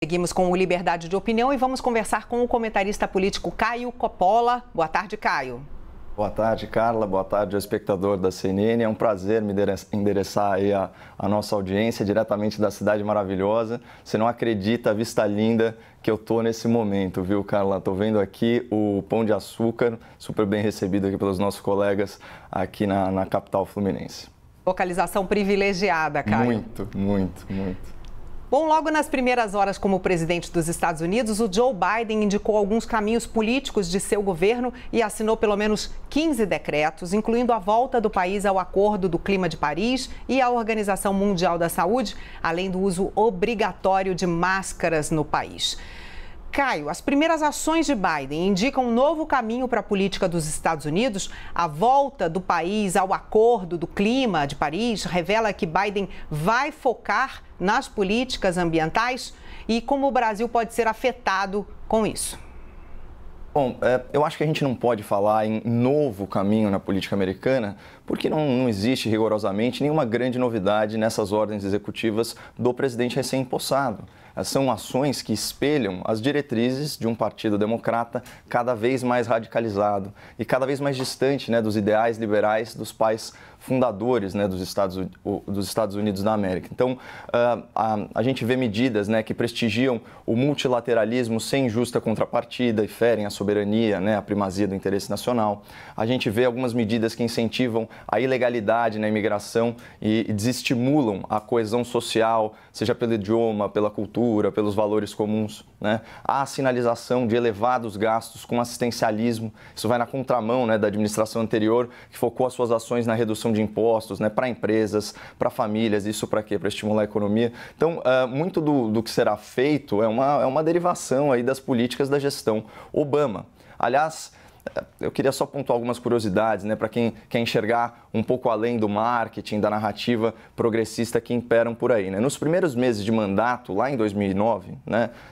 Seguimos com o Liberdade de Opinião e vamos conversar com o comentarista político Caio Coppola. Boa tarde, Caio. Boa tarde, Carla. Boa tarde ao espectador da CNN. É um prazer me endereçar aí a nossa audiência diretamente da cidade maravilhosa. Você não acredita a vista linda que eu tô nesse momento, viu, Carla? Tô vendo aqui o Pão de Açúcar, super bem recebido aqui pelos nossos colegas aqui na capital fluminense. Localização privilegiada, Caio. Muito. Bom, logo nas primeiras horas como presidente dos Estados Unidos, o Joe Biden indicou alguns caminhos políticos de seu governo e assinou pelo menos 15 decretos, incluindo a volta do país ao Acordo do Clima de Paris e à Organização Mundial da Saúde, além do uso obrigatório de máscaras no país. Caio, as primeiras ações de Biden indicam um novo caminho para a política dos Estados Unidos. A volta do país ao Acordo do Clima de Paris revela que Biden vai focar nas políticas ambientais e como o Brasil pode ser afetado com isso. Bom, eu acho que a gente não pode falar em novo caminho na política americana, porque não existe rigorosamente nenhuma grande novidade nessas ordens executivas do presidente recém-impossado. São ações que espelham as diretrizes de um partido democrata cada vez mais radicalizado e cada vez mais distante, dos ideais liberais dos pais fundadores, dos Estados Unidos da América. Então, a gente vê medidas, que prestigiam o multilateralismo sem justa contrapartida e ferem a soberania, a primazia do interesse nacional. A gente vê algumas medidas que incentivam a ilegalidade na imigração e desestimulam a coesão social, seja pelo idioma, pela cultura, pelos valores comuns. Há a sinalização de elevados gastos com assistencialismo. Isso vai na contramão da administração anterior, que focou as suas ações na redução de impostos para empresas, para famílias. Isso para quê? Para estimular a economia. Então, muito do que será feito é uma derivação aí das políticas da gestão Obama. Aliás, eu queria só pontuar algumas curiosidades, para quem quer enxergar um pouco além do marketing, da narrativa progressista que imperam por aí. Nos primeiros meses de mandato, lá em 2009,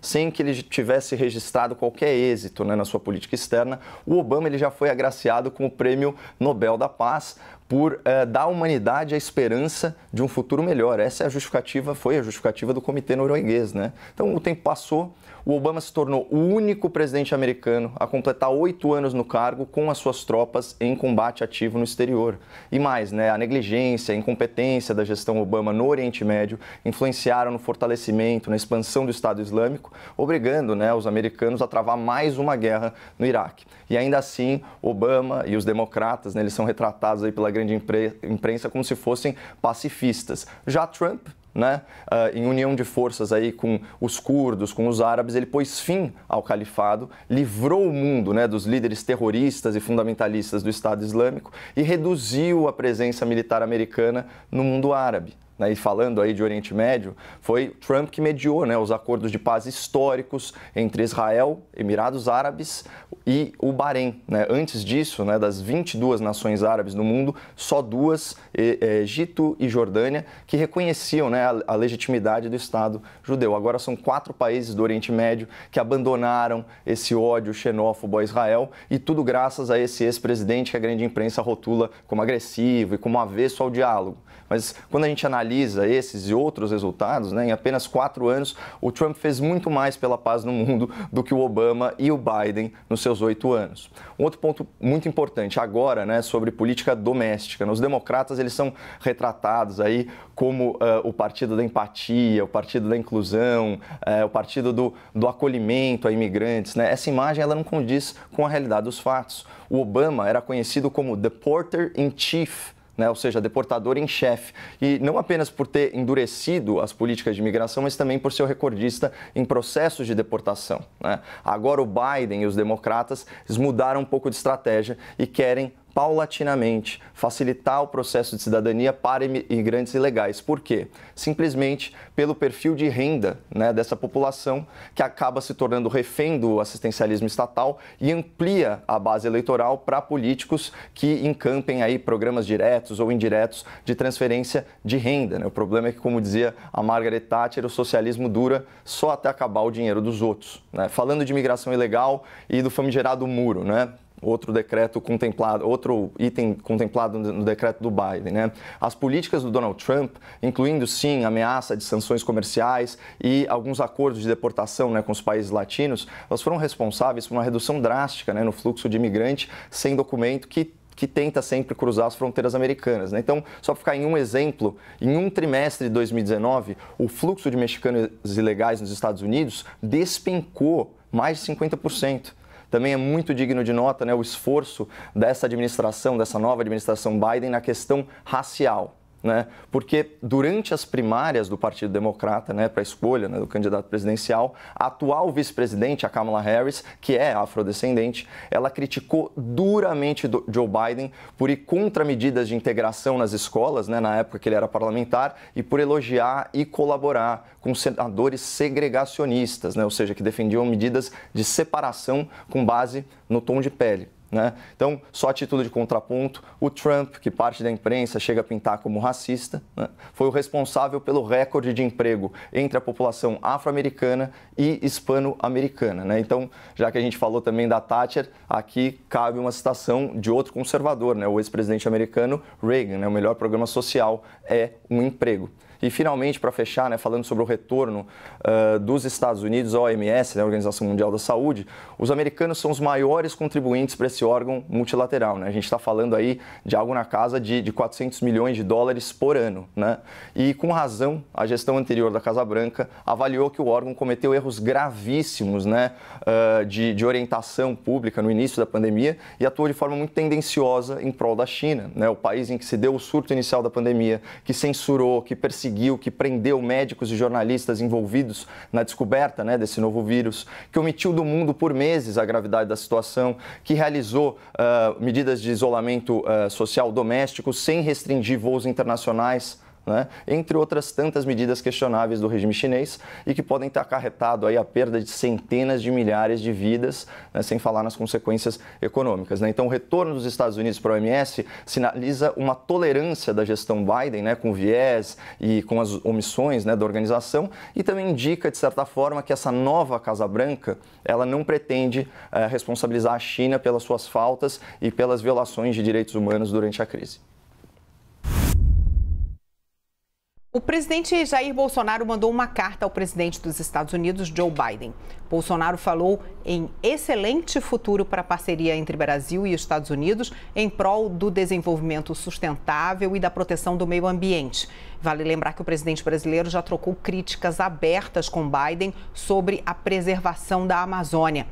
sem que ele tivesse registrado qualquer êxito na sua política externa, o Obama ele já foi agraciado com o Prêmio Nobel da Paz por dar à humanidade a esperança de um futuro melhor. Essa é foi a justificativa do comitê norueguês. Então, o tempo passou, o Obama se tornou o único presidente americano a completar 8 anos no cargo com as suas tropas em combate ativo no exterior. E mais, a negligência, a incompetência da gestão Obama no Oriente Médio influenciaram no fortalecimento, na expansão do Estado Islâmico, obrigando os americanos a travar mais uma guerra no Iraque. E ainda assim, Obama e os democratas, eles são retratados aí pela grande imprensa como se fossem pacifistas. Já Trump, em união de forças aí com os curdos, com os árabes, ele pôs fim ao califado, livrou o mundo dos líderes terroristas e fundamentalistas do Estado Islâmico e reduziu a presença militar americana no mundo árabe. E falando aí de Oriente Médio, foi Trump que mediou os acordos de paz históricos entre Israel, Emirados Árabes e o Bahrein. Antes disso, das 22 nações árabes no mundo, só 2, Egito e Jordânia, que reconheciam a legitimidade do Estado judeu. Agora são 4 países do Oriente Médio que abandonaram esse ódio xenófobo a Israel e tudo graças a esse ex-presidente que a grande imprensa rotula como agressivo e como avesso ao diálogo. Mas quando a gente analisa esses e outros resultados, em apenas 4 anos, o Trump fez muito mais pela paz no mundo do que o Obama e o Biden nos seus 8 anos. Um outro ponto muito importante agora, sobre política doméstica. Os democratas, eles são retratados aí como o partido da empatia, o partido da inclusão, o partido do acolhimento a imigrantes. Essa imagem, ela não condiz com a realidade dos fatos. O Obama era conhecido como Deporter in Chief, ou seja, deportador em chefe. E não apenas por ter endurecido as políticas de imigração, mas também por ser o recordista em processos de deportação. Agora o Biden e os democratas eles mudaram um pouco de estratégia e querem paulatinamente facilitar o processo de cidadania para imigrantes ilegais. Por quê? Simplesmente pelo perfil de renda dessa população que acaba se tornando refém do assistencialismo estatal e amplia a base eleitoral para políticos que encampem aí programas diretos ou indiretos de transferência de renda. O problema é que, como dizia a Margaret Thatcher, o socialismo dura só até acabar o dinheiro dos outros. Falando de imigração ilegal e do famigerado muro, outro decreto contemplado, outro item contemplado no decreto do Biden, né? As políticas do Donald Trump, incluindo sim ameaça de sanções comerciais e alguns acordos de deportação, né, com os países latinos, elas foram responsáveis por uma redução drástica, né, no fluxo de imigrante sem documento que tenta sempre cruzar as fronteiras americanas, né? Então, só para ficar em um exemplo, em um trimestre de 2019, o fluxo de mexicanos ilegais nos Estados Unidos despencou mais de 50%. Também é muito digno de nota, né, o esforço dessa nova administração Biden na questão racial. Né? Porque durante as primárias do Partido Democrata, né, para a escolha, né, do candidato presidencial, a atual vice-presidente, a Kamala Harris, que é afrodescendente, ela criticou duramente Joe Biden por ir contra medidas de integração nas escolas, né, na época que ele era parlamentar, e por elogiar e colaborar com senadores segregacionistas, né, ou seja, que defendiam medidas de separação com base no tom de pele. Né? Então, só a título de contraponto, o Trump, que parte da imprensa chega a pintar como racista, né, foi o responsável pelo recorde de emprego entre a população afro-americana e hispano-americana. Né? Então, já que a gente falou também da Thatcher, aqui cabe uma citação de outro conservador, né, o ex-presidente americano Reagan, né, o melhor programa social é um emprego. E, finalmente, para fechar, né, falando sobre o retorno dos Estados Unidos à OMS, né, a Organização Mundial da Saúde, os americanos são os maiores contribuintes para esse órgão multilateral. Né? A gente está falando aí de algo na casa de 400 milhões de dólares por ano. Né? E, com razão, a gestão anterior da Casa Branca avaliou que o órgão cometeu erros gravíssimos, né, de orientação pública no início da pandemia e atuou de forma muito tendenciosa em prol da China, né, o país em que se deu o surto inicial da pandemia, que censurou, que perseguiu, que prendeu médicos e jornalistas envolvidos na descoberta, né, desse novo vírus, que omitiu do mundo por meses a gravidade da situação, que realizou medidas de isolamento social doméstico sem restringir voos internacionais, né, entre outras tantas medidas questionáveis do regime chinês e que podem ter acarretado aí a perda de centenas de milhares de vidas, né, sem falar nas consequências econômicas. Né? Então, o retorno dos Estados Unidos para a OMS sinaliza uma tolerância da gestão Biden, né, com viés e com as omissões, né, da organização, e também indica, de certa forma, que essa nova Casa Branca ela não pretende responsabilizar a China pelas suas faltas e pelas violações de direitos humanos durante a crise. O presidente Jair Bolsonaro mandou uma carta ao presidente dos Estados Unidos, Joe Biden. Bolsonaro falou em excelente futuro para a parceria entre Brasil e Estados Unidos em prol do desenvolvimento sustentável e da proteção do meio ambiente. Vale lembrar que o presidente brasileiro já trocou críticas abertas com Biden sobre a preservação da Amazônia.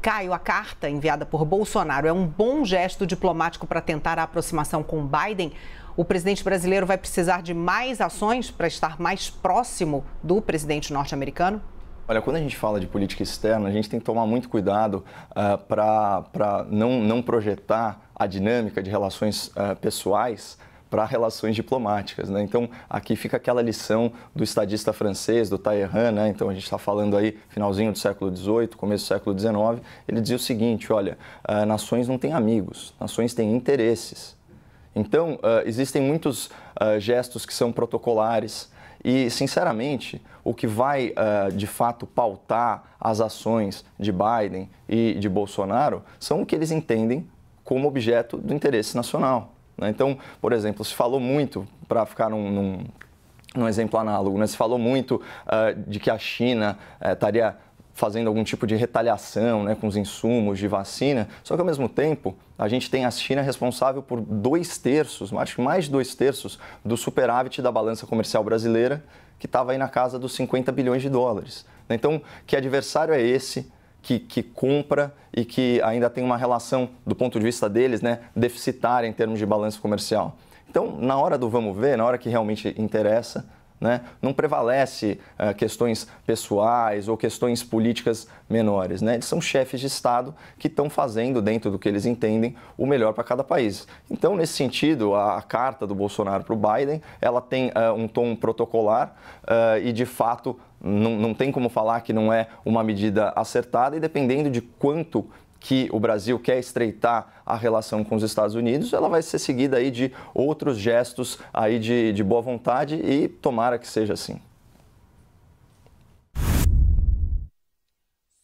Caio, a carta enviada por Bolsonaro é um bom gesto diplomático para tentar a aproximação com Biden? O presidente brasileiro vai precisar de mais ações para estar mais próximo do presidente norte-americano? Olha, quando a gente fala de política externa, a gente tem que tomar muito cuidado para não projetar a dinâmica de relações pessoais para relações diplomáticas, né? Então, aqui fica aquela lição do estadista francês, do Talleyrand, né? Então, a gente está falando aí finalzinho do século XVIII, começo do século XIX. Ele dizia o seguinte, olha, nações não têm amigos, nações têm interesses. Então, existem muitos gestos que são protocolares e, sinceramente, o que vai, de fato, pautar as ações de Biden e de Bolsonaro são o que eles entendem como objeto do interesse nacional. Né? Então, por exemplo, se falou muito, para ficar num exemplo análogo, né? Se falou muito de que a China estaria fazendo algum tipo de retaliação, né, com os insumos de vacina, só que ao mesmo tempo a gente tem a China responsável por 2/3, acho que mais de 2/3 do superávit da balança comercial brasileira, que estava aí na casa dos 50 bilhões de dólares. Então, que adversário é esse que compra e que ainda tem uma relação, do ponto de vista deles, né, deficitária em termos de balança comercial? Então, na hora do vamos ver, na hora que realmente interessa, né, não prevalece questões pessoais ou questões políticas menores. Né? Eles são chefes de Estado que estão fazendo, dentro do que eles entendem, o melhor para cada país. Então, nesse sentido, a carta do Bolsonaro para o Biden, ela tem um tom protocolar e, de fato, não tem como falar que não é uma medida acertada, e dependendo de quanto que o Brasil quer estreitar a relação com os Estados Unidos, ela vai ser seguida aí de outros gestos aí de boa vontade, e tomara que seja assim.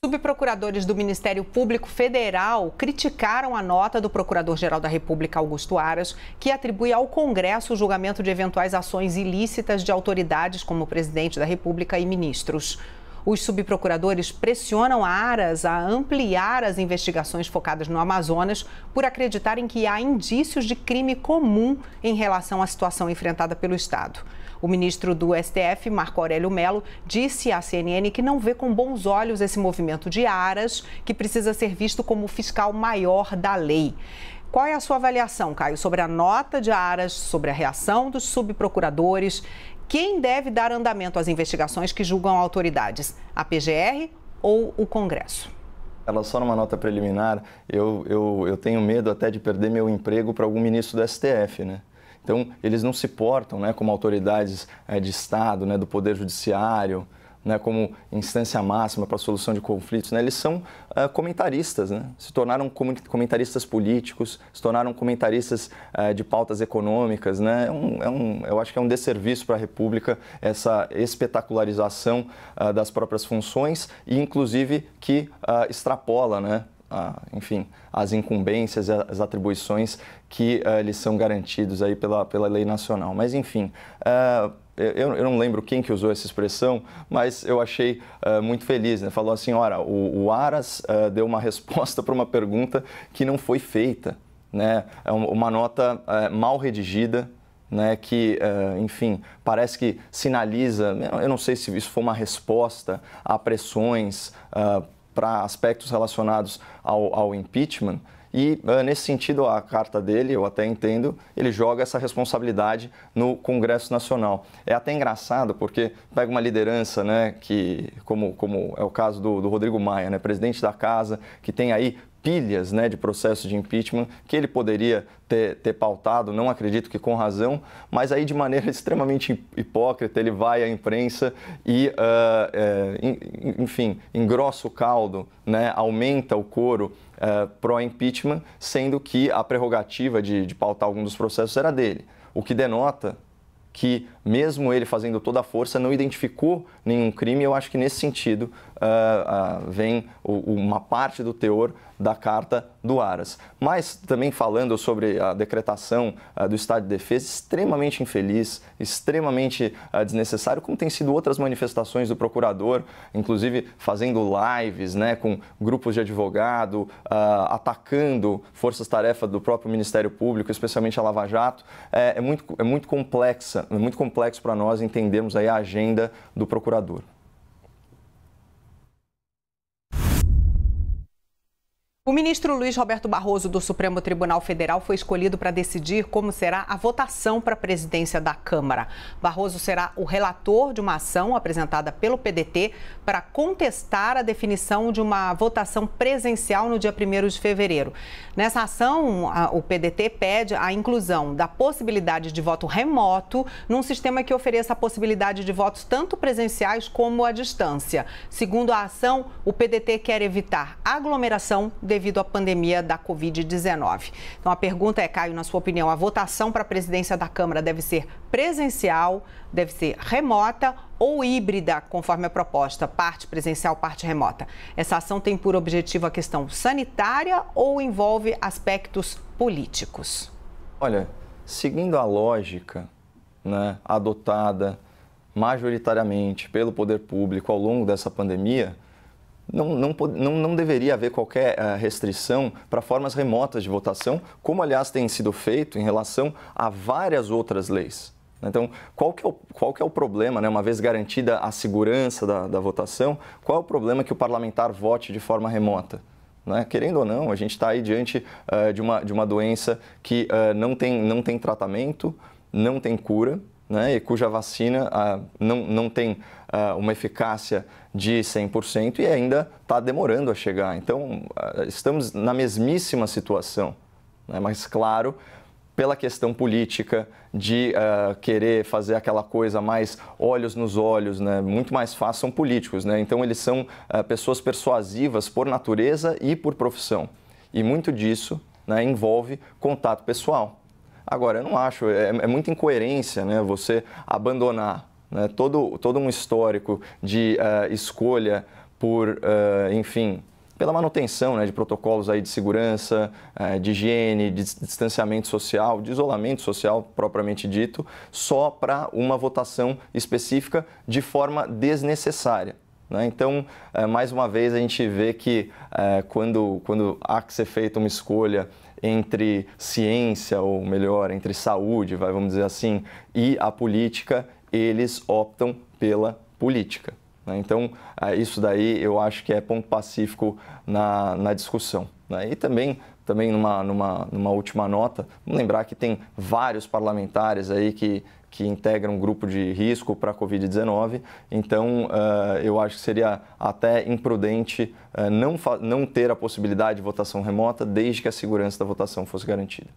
Subprocuradores do Ministério Público Federal criticaram a nota do Procurador-Geral da República, Augusto Aras, que atribui ao Congresso o julgamento de eventuais ações ilícitas de autoridades como o presidente da República e ministros. Os subprocuradores pressionam a Aras a ampliar as investigações focadas no Amazonas por acreditarem que há indícios de crime comum em relação à situação enfrentada pelo Estado. O ministro do STF, Marco Aurélio Mello, disse à CNN que não vê com bons olhos esse movimento de Aras, que precisa ser visto como o fiscal maior da lei. Qual é a sua avaliação, Caio, sobre a nota de Aras, sobre a reação dos subprocuradores? Quem deve dar andamento às investigações que julgam autoridades? A PGR ou o Congresso? Ela só numa nota preliminar, eu tenho medo até de perder meu emprego para algum ministro do STF, né? Então, eles não se portam, né, como autoridades de Estado, né, do Poder Judiciário, né, como instância máxima para a solução de conflitos, né? Eles são comentaristas, né? Se tornaram comentaristas políticos, se tornaram comentaristas de pautas econômicas, né? Eu acho que é um desserviço para a República essa espetacularização das próprias funções e, inclusive, que extrapola, né? Enfim, as incumbências e as atribuições que lhes são garantidos aí pela lei nacional. Mas, enfim, eu não lembro quem que usou essa expressão, mas eu achei muito feliz, né? Falou assim, ora, o Aras deu uma resposta para uma pergunta que não foi feita, né? É uma nota mal redigida, né, que, enfim, parece que sinaliza, eu não sei se isso foi uma resposta a pressões para aspectos relacionados ao impeachment. E, nesse sentido, a carta dele, eu até entendo, ele joga essa responsabilidade no Congresso Nacional. É até engraçado, porque pega uma liderança, né, que, como é o caso do Rodrigo Maia, né, presidente da Casa, que tem aí pilhas, né, de processo de impeachment que ele poderia ter pautado, não acredito que com razão, mas aí de maneira extremamente hipócrita ele vai à imprensa e, enfim, engrossa o caldo, né, aumenta o coro pró-impeachment, sendo que a prerrogativa de pautar algum dos processos era dele, o que denota que, mesmo ele fazendo toda a força, não identificou nenhum crime. Eu acho que, nesse sentido, vem uma parte do teor da carta do Aras. Mas, também falando sobre a decretação do estado de defesa, extremamente infeliz, extremamente desnecessário, como tem sido outras manifestações do procurador, inclusive fazendo lives, né, com grupos de advogado, atacando forças-tarefa do próprio Ministério Público, especialmente a Lava Jato. É muito complexo para nós entendermos aí a agenda do procurador. O ministro Luiz Roberto Barroso, do Supremo Tribunal Federal, foi escolhido para decidir como será a votação para a presidência da Câmara. Barroso será o relator de uma ação apresentada pelo PDT para contestar a definição de uma votação presencial no dia 1º de fevereiro. Nessa ação, o PDT pede a inclusão da possibilidade de voto remoto num sistema que ofereça a possibilidade de votos tanto presenciais como à distância. Segundo a ação, o PDT quer evitar aglomeração devido à pandemia da Covid-19. Então, a pergunta é, Caio, na sua opinião, a votação para a presidência da Câmara deve ser presencial, deve ser remota ou híbrida, conforme a proposta, parte presencial, parte remota? Essa ação tem por objetivo a questão sanitária ou envolve aspectos políticos? Olha, seguindo a lógica, né, adotada majoritariamente pelo poder público ao longo dessa pandemia, não deveria haver qualquer restrição para formas remotas de votação, como, aliás, tem sido feito em relação a várias outras leis. Então, qual que é o problema, né? Uma vez garantida a segurança da votação, qual é o problema que o parlamentar vote de forma remota? Né? Querendo ou não, a gente está aí diante de uma doença que não tem tratamento, não tem cura, né, e cuja vacina não tem uma eficácia de 100% e ainda está demorando a chegar. Então, estamos na mesmíssima situação, né, mas, claro, pela questão política de querer fazer aquela coisa mais olhos nos olhos, né, muito mais fácil, são políticos, né, então eles são pessoas persuasivas por natureza e por profissão. E muito disso, né, envolve contato pessoal. Agora, eu não acho, é muita incoerência, né, você abandonar, né, todo um histórico de escolha enfim, pela manutenção, né, de protocolos aí de segurança, de higiene, de distanciamento social, de isolamento social propriamente dito, só para uma votação específica de forma desnecessária. Então, mais uma vez, a gente vê que quando há que ser feita uma escolha entre ciência, ou melhor, entre saúde, vamos dizer assim, e a política, eles optam pela política. Então, isso daí eu acho que é ponto pacífico na discussão. E também numa última nota, vamos lembrar que tem vários parlamentares aí que integram um grupo de risco para a Covid-19, então eu acho que seria até imprudente não ter a possibilidade de votação remota desde que a segurança da votação fosse garantida.